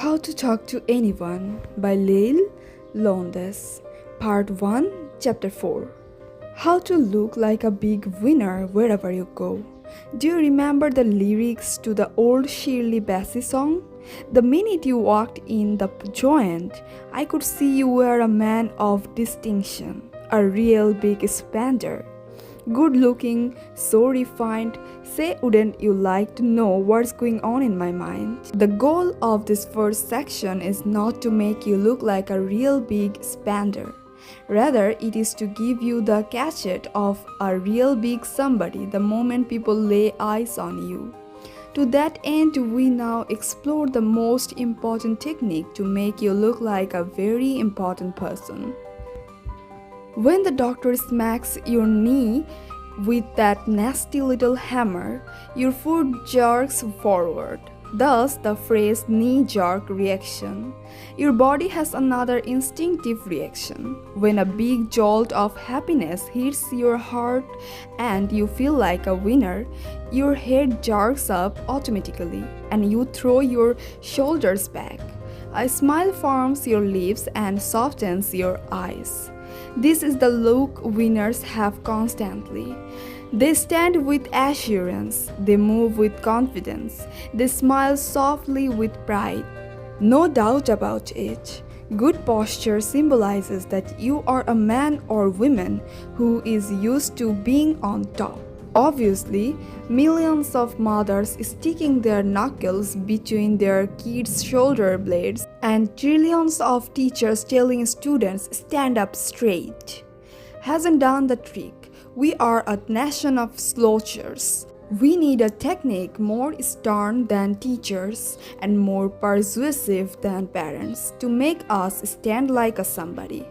How to Talk to Anyone by Leil Lowndes, Part 1, Chapter 4. How to look like a big winner wherever you go. Do you remember the lyrics to the old Shirley Bassey song? The minute you walked in the joint, I could see you were a man of distinction, a real big spender. Good looking, so refined. Say, wouldn't you like to know what's going on in my mind? The goal of this first section is not to make you look like a real big spender. Rather, it is to give you the cachet of a real big somebody the moment people lay eyes on you. To that end, we now explore the most important technique to make you look like a very important person. When the doctor smacks your knee with that nasty little hammer, your foot jerks forward. Thus, the phrase knee-jerk reaction. Your body has another instinctive reaction. When a big jolt of happiness hits your heart and you feel like a winner, your head jerks up automatically and you throw your shoulders back. A smile forms your lips and softens your eyes. This is the look winners have constantly. They stand with assurance, they move with confidence, they smile softly with pride. No doubt about it. Good posture symbolizes that you are a man or woman who is used to being on top. Obviously, millions of mothers sticking their knuckles between their kids' shoulder blades and trillions of teachers telling students stand up straight hasn't done the trick. We are a nation of slouchers. We need a technique more stern than teachers and more persuasive than parents to make us stand like a somebody.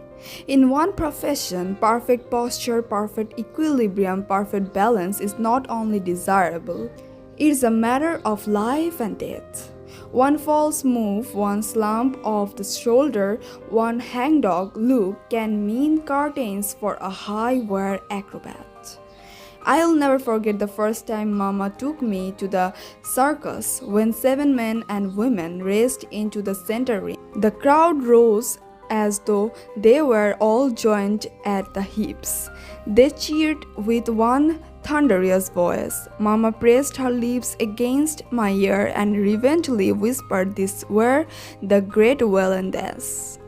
In one profession, perfect posture, perfect equilibrium, perfect balance is not only desirable, it is a matter of life and death. One false move, one slump of the shoulder, one hangdog look can mean curtains for a high-wire acrobat. I'll never forget the first time Mama took me to the circus when 7 men and women raced into the center ring. The crowd rose as though they were all joined at the hips. They cheered with one thunderous voice. Mama pressed her lips against my ear and reverently whispered these were the great Lowndes,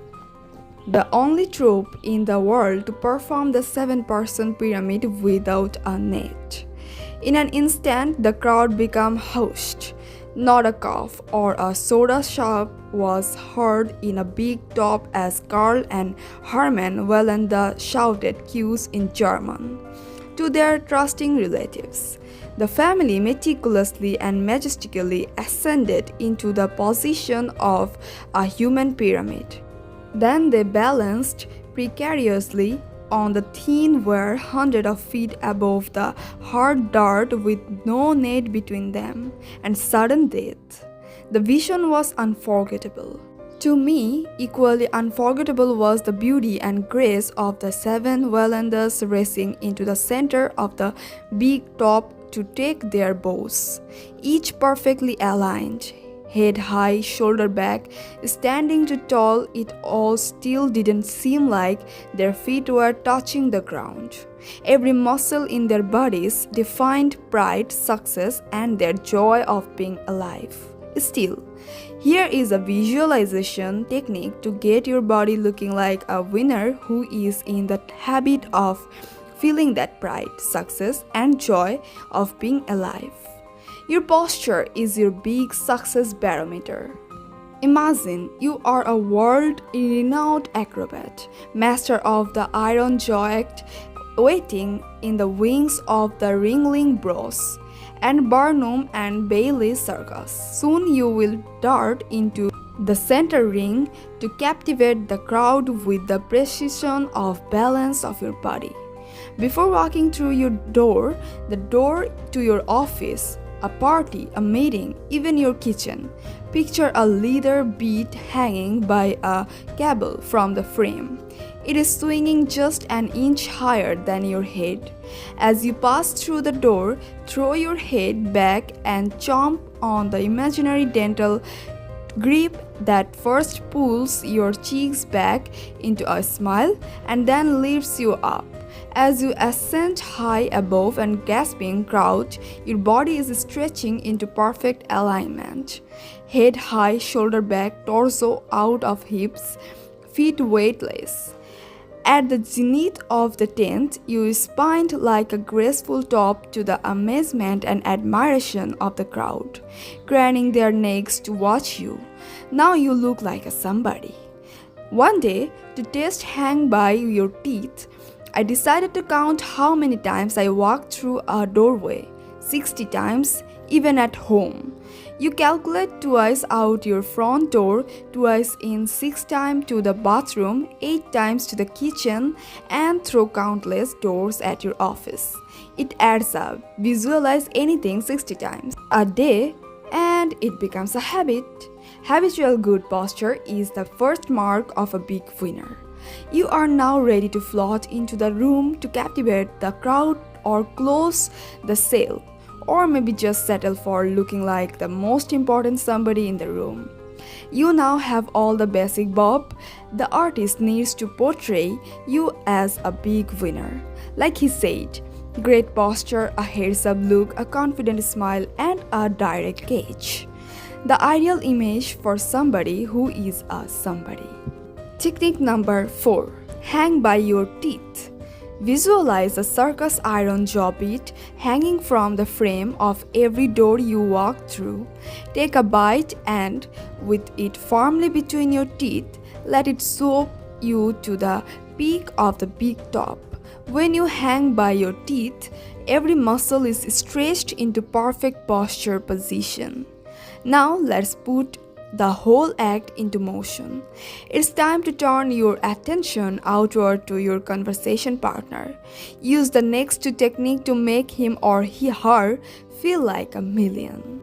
the only troupe in the world to perform the 7-person pyramid without a net. In an instant, the crowd became hushed. Not a cough or a soda shop was heard in a big top as Carl and Hermann Lowndes shouted cues in German to their trusting relatives. The family meticulously and majestically ascended into the position of a human pyramid. Then they balanced precariously on the thin wire hundreds of feet above the hard dirt with no net between them, and sudden death. The vision was unforgettable. To me, equally unforgettable was the beauty and grace of the 7 Lowndes racing into the center of the big top to take their bows, each perfectly aligned. Head high, shoulder back, standing too tall, it all still didn't seem like their feet were touching the ground. Every muscle in their bodies defined pride, success, and their joy of being alive. Still, here is a visualization technique to get your body looking like a winner who is in the habit of feeling that pride, success, and joy of being alive. Your posture is your big success barometer. Imagine you are a world-renowned acrobat, master of the iron joint, waiting in the wings of the Ringling Bros and Barnum and Bailey circus. Soon you will dart into the center ring to captivate the crowd with the precision of balance of your body. Before walking through your door, the door to your office, a party, a meeting, even your kitchen, picture a leather bead hanging by a cable from the frame. It is swinging just an inch higher than your head. As you pass through the door, throw your head back and chomp on the imaginary dental Grip that first pulls your cheeks back into a smile and then lifts you up. As you ascend high above and gasping crouch, your body is stretching into perfect alignment. Head high, shoulder back, torso out of hips, feet weightless. At the zenith of the tent, you spined like a graceful top to the amazement and admiration of the crowd, craning their necks to watch you. Now you look like a somebody. One day, to test hang by your teeth, I decided to count how many times I walked through a doorway. 60 times, even at home. You calculate twice out your front door, twice in, 6 times to the bathroom, 8 times to the kitchen, and through countless doors at your office. It adds up. Visualize anything 60 times a day, and it becomes a habit. Habitual good posture is the first mark of a big winner. You are now ready to float into the room to captivate the crowd or close the sale, or maybe just settle for looking like the most important somebody in the room. You now have all the basic bob the artist needs to portray you as a big winner. Like he said, great posture, a heads-up look, a confident smile, and a direct gaze. The ideal image for somebody who is a somebody. Technique number 4. Hang by your teeth. Visualize a circus iron jaw bit hanging from the frame of every door you walk through. Take a bite and, with it firmly between your teeth, let it swoop you to the peak of the big top. When you hang by your teeth, every muscle is stretched into perfect posture position. Now let's put the whole act into motion. It's time to turn your attention outward to your conversation partner. Use the next two techniques to make him or her feel like a million.